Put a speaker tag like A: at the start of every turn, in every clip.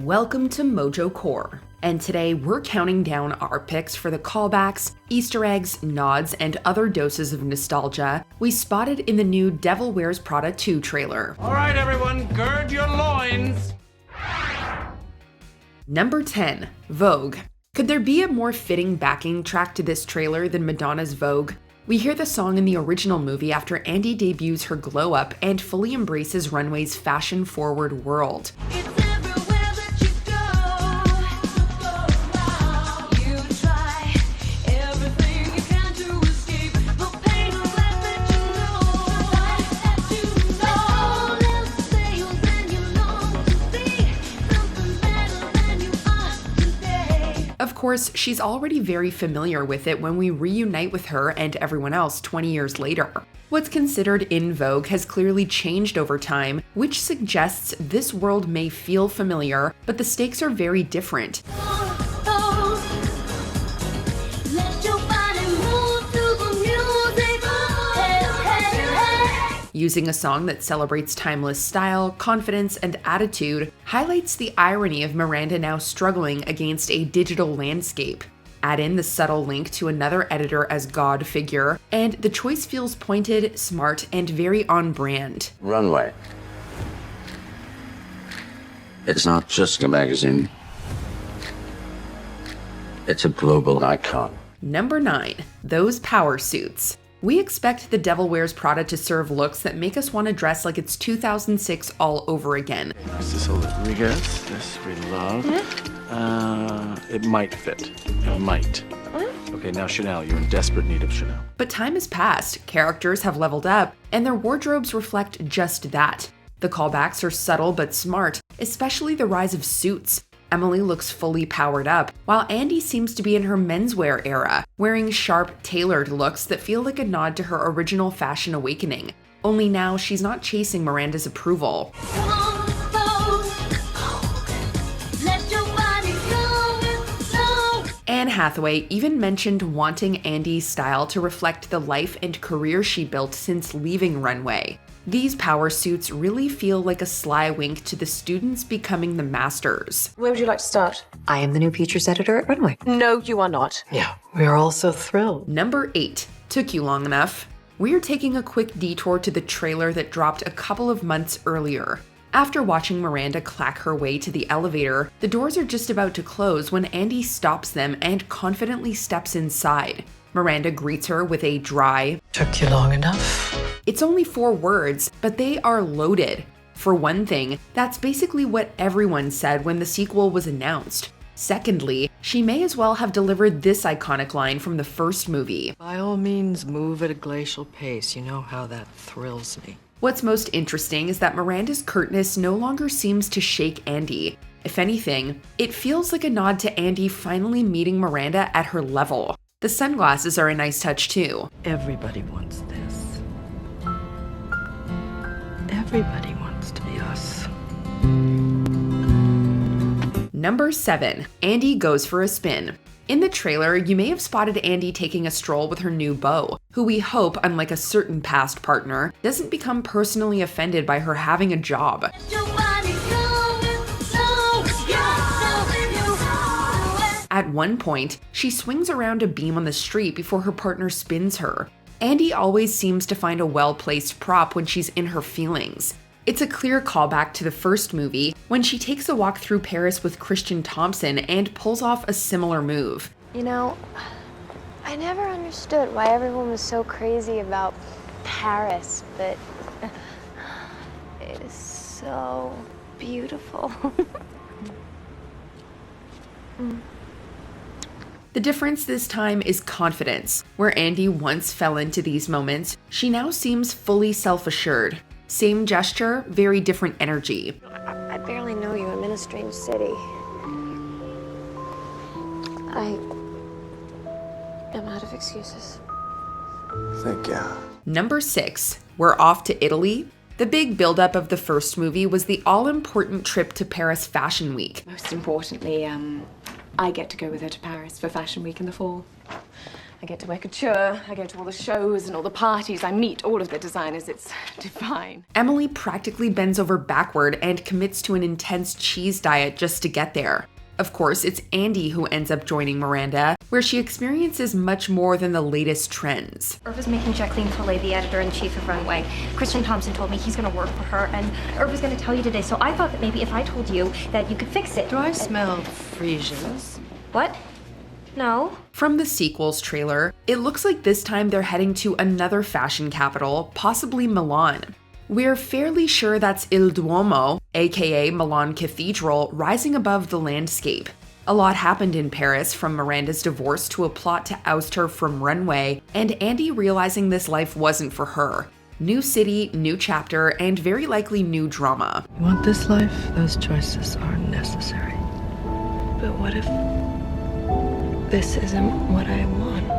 A: Welcome to Mojo Core, and today we're counting down our picks for the callbacks, Easter eggs, nods, and other doses of nostalgia we spotted in the new Devil Wears Prada 2 trailer.
B: All right, everyone, gird your loins.
A: Number 10, Vogue. Could there be a more fitting backing track to this trailer than Madonna's Vogue? We hear the song in the original movie after Andy debuts her glow up and fully embraces Runway's fashion-forward world. Of course, she's already very familiar with it when we reunite with her and everyone else 20 years later. What's considered in vogue has clearly changed over time, which suggests this world may feel familiar, but the stakes are very different. Using a song that celebrates timeless style, confidence, and attitude highlights the irony of Miranda now struggling against a digital landscape. Add in the subtle link to another editor as God figure, and the choice feels pointed, smart, and very on brand.
C: Runway. It's not just a magazine. It's a global icon.
A: Number 9, those power suits. We expect the Devil Wears Prada to serve looks that make us want to dress like it's 2006 all over again.
B: Is this a Rodriguez? This we love. It might fit. It might. Okay, now Chanel. You're in desperate need of Chanel.
A: But time has passed, characters have leveled up, and their wardrobes reflect just that. The callbacks are subtle but smart, especially the rise of suits. Emily looks fully powered up, while Andy seems to be in her menswear era, wearing sharp, tailored looks that feel like a nod to her original fashion awakening. Only now she's not chasing Miranda's approval. Anne Hathaway even mentioned wanting Andy's style to reflect the life and career she built since leaving Runway. These power suits really feel like a sly wink to the students becoming the masters.
D: Where would you like to start?
E: I am the new features editor at Runway.
D: No, you are not.
E: Yeah, we are all so thrilled.
A: Number 8. Took you long enough. We're taking a quick detour to the trailer that dropped a couple of months earlier. After watching Miranda clack her way to the elevator, the doors are just about to close when Andy stops them and confidently steps inside. Miranda greets her with a dry,
E: Took you long enough.
A: It's only 4 words, but they are loaded. For one thing, that's basically what everyone said when the sequel was announced. Secondly, she may as well have delivered this iconic line from the first movie.
E: By all means, move at a glacial pace. You know how that thrills me.
A: What's most interesting is that Miranda's curtness no longer seems to shake Andy. If anything, it feels like a nod to Andy finally meeting Miranda at her level. The sunglasses are a nice touch too.
E: Everybody wants this. Everybody wants to be us.
A: Number 7, Andy goes for a spin. In the trailer, you may have spotted Andy taking a stroll with her new beau, who we hope, unlike a certain past partner, doesn't become personally offended by her having a job. At one point, she swings around a beam on the street before her partner spins her. Andy always seems to find a well-placed prop when she's in her feelings. It's a clear callback to the first movie, when she takes a walk through Paris with Christian Thompson and pulls off a similar move.
F: You know, I never understood why everyone was so crazy about Paris, but it is so beautiful.
A: The difference this time is confidence. Where Andy once fell into these moments, she now seems fully self-assured. Same gesture, very different energy.
F: I barely know you. I'm in a strange city. I am out of excuses.
B: Thank you.
A: Number 6, we're off to Italy. The big buildup of the first movie was the all-important trip to Paris Fashion Week.
G: Most importantly, I get to go with her to Paris for Fashion Week in the fall.
D: I get to wear couture, I go to all the shows and all the parties, I meet all of the designers. It's divine.
A: Emily practically bends over backward and commits to an intense cheese diet just to get there. Of course, it's Andy who ends up joining Miranda, where she experiences much more than the latest trends.
G: Irv is making Jacqueline Follet the editor-in-chief of Runway. Christian Thompson told me he's going to work for her, and Irv is going to tell you today, so I thought that maybe if I told you that you could fix it.
E: Do I smell freesias?
G: What? No.
A: From the sequels trailer, it looks like this time they're heading to another fashion capital, possibly Milan. We're fairly sure that's Il Duomo, aka Milan Cathedral, rising above the landscape. A lot happened in Paris, from Miranda's divorce to a plot to oust her from Runway, and Andy realizing this life wasn't for her. New city, new chapter, and very likely new drama.
E: You want this life? Those choices are necessary. But what if this isn't what I want?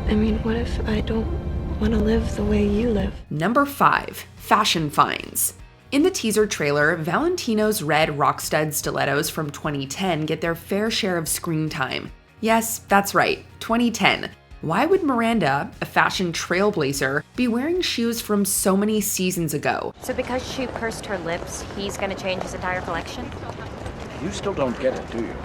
E: I mean, what if I don't want to live the way you live?
A: Number 5. Fashion finds. In the teaser trailer, Valentino's red rock stud stilettos from 2010 get their fair share of screen time. Yes, that's right, 2010. Why would Miranda, a fashion trailblazer, be wearing shoes from so many seasons ago?
G: So because she pursed her lips, he's going to change his entire collection?
B: You still don't get it, do you?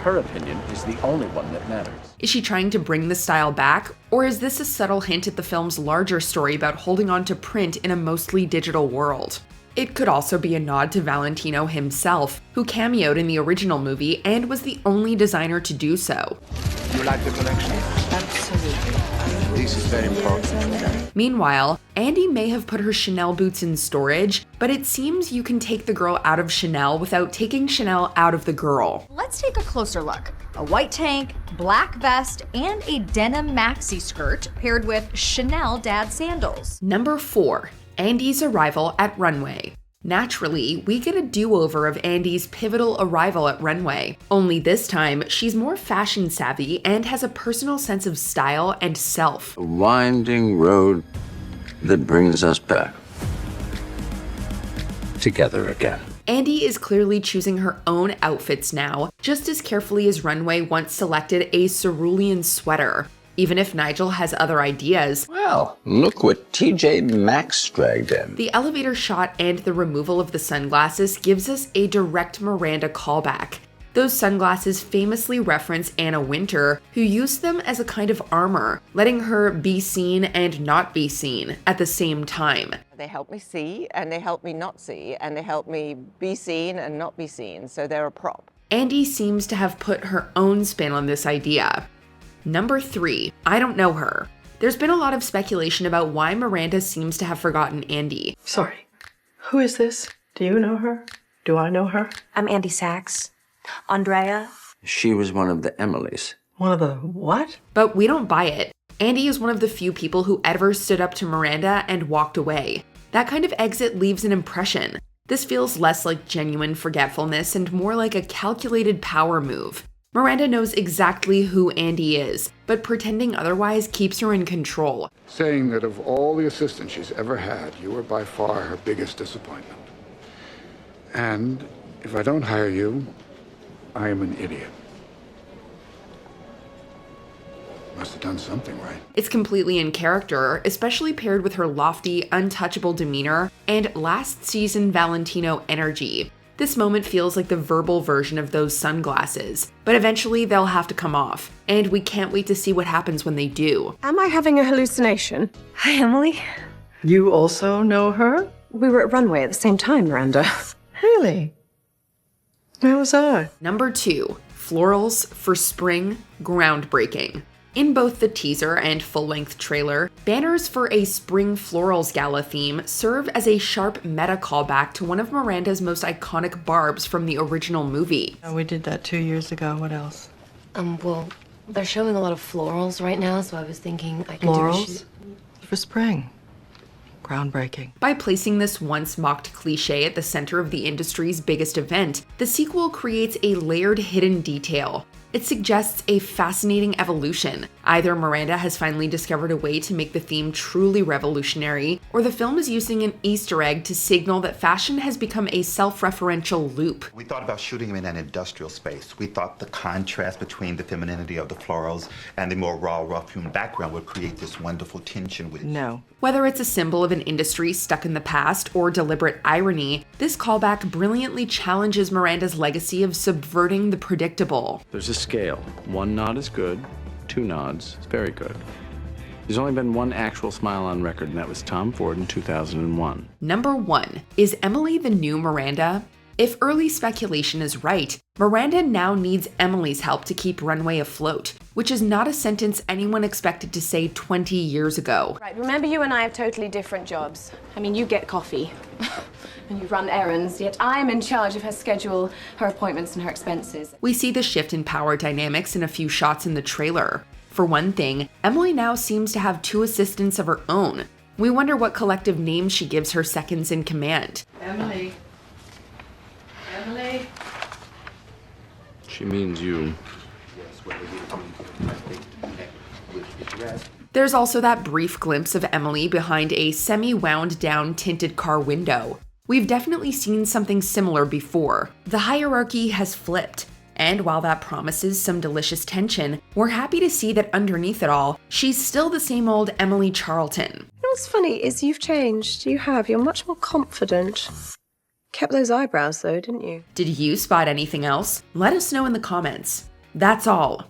B: Her opinion is the only one that matters.
A: Is she trying to bring the style back, or is this a subtle hint at the film's larger story about holding on to print in a mostly digital world? It could also be a nod to Valentino himself, who cameoed in the original movie and was the only designer to do so.
H: You like the collection?
E: Absolutely.
H: This is very important.
A: Meanwhile, Andy may have put her Chanel boots in storage, but it seems you can take the girl out of Chanel without taking Chanel out of the girl.
I: Let's take a closer look. A white tank, black vest, and a denim maxi skirt paired with Chanel dad sandals.
A: Number 4. Andy's arrival at Runway. Naturally, we get a do-over of Andy's pivotal arrival at Runway. Only this time, she's more fashion savvy and has a personal sense of style and self.
C: A winding road that brings us back together again.
A: Andy is clearly choosing her own outfits now, just as carefully as Runway once selected a cerulean sweater. Even if Nigel has other ideas.
C: Well, look what TJ Maxx dragged in.
A: The elevator shot and the removal of the sunglasses gives us a direct Miranda callback. Those sunglasses famously reference Anna Wintour, who used them as a kind of armor, letting her be seen and not be seen at the same time.
J: They help me see, and they help me not see, and they help me be seen and not be seen, so they're a prop.
A: Andy seems to have put her own spin on this idea. Number 3. I don't know her. There's been a lot of speculation about why Miranda seems to have forgotten Andy.
E: Sorry. Who is this? Do you know her? Do I know her?
G: I'm Andy Sachs. Andrea?
C: She was one of the Emilys.
E: One of the what?
A: But we don't buy it. Andy is one of the few people who ever stood up to Miranda and walked away. That kind of exit leaves an impression. This feels less like genuine forgetfulness and more like a calculated power move. Miranda knows exactly who Andy is, but pretending otherwise keeps her in control.
H: Saying that of all the assistants she's ever had, you were by far her biggest disappointment. And if I don't hire you, I am an idiot. Must have done something right.
A: It's completely in character, especially paired with her lofty, untouchable demeanor and last season Valentino energy. This moment feels like the verbal version of those sunglasses, but eventually they'll have to come off, and we can't wait to see what happens when they do.
D: Am I having a hallucination?
G: Hi, Emily.
E: You also know her?
D: We were at Runway at the same time, Miranda.
E: Really? Where was I?
A: Number 2. Florals for spring, groundbreaking. In both the teaser and full-length trailer, banners for a spring florals gala theme serve as a sharp meta callback to one of Miranda's most iconic barbs from the original movie.
E: We did that 2 years ago. What else? Well, they're showing a lot of florals right now, so I was thinking I could
J: Florals?
E: For spring. Groundbreaking.
A: By placing this once mocked cliche at the center of the industry's biggest event, the sequel creates a layered hidden detail. it suggests a fascinating evolution. Either Miranda has finally discovered a way to make the theme truly revolutionary, or the film is using an Easter egg to signal that fashion has become a self-referential loop.
K: We thought about shooting them in an industrial space. We thought the contrast between the femininity of the florals and the more raw, rough-hewn background would create this wonderful tension with
J: No.
A: Whether it's a symbol of an industry stuck in the past or deliberate irony, this callback brilliantly challenges Miranda's legacy of subverting the predictable.
B: There's a scale. 1 nod is good, 2 nods is very good. There's only been 1 actual smile on record, and that was Tom Ford in 2001.
A: Number 1. Is Emily the new Miranda? If early speculation is right, Miranda now needs Emily's help to keep Runway afloat, which is not a sentence anyone expected to say 20 years ago.
D: Right, remember you and I have totally different jobs. I mean, you get coffee and you run errands, yet I'm in charge of her schedule, her appointments, and her expenses.
A: We see the shift in power dynamics in a few shots in the trailer. For one thing, Emily now seems to have 2 assistants of her own. We wonder what collective names she gives her seconds in command.
L: Emily. Emily.
B: She means you.
A: There's also that brief glimpse of Emily behind a semi-wound down tinted car window. We've definitely seen something similar before. The hierarchy has flipped, and while that promises some delicious tension, we're happy to see that underneath it all, she's still the same old Emily Charlton.
E: What's funny is you've changed. You have. You're much more confident. Kept those eyebrows though, didn't you?
A: Did you spot anything else? Let us know in the comments. That's all.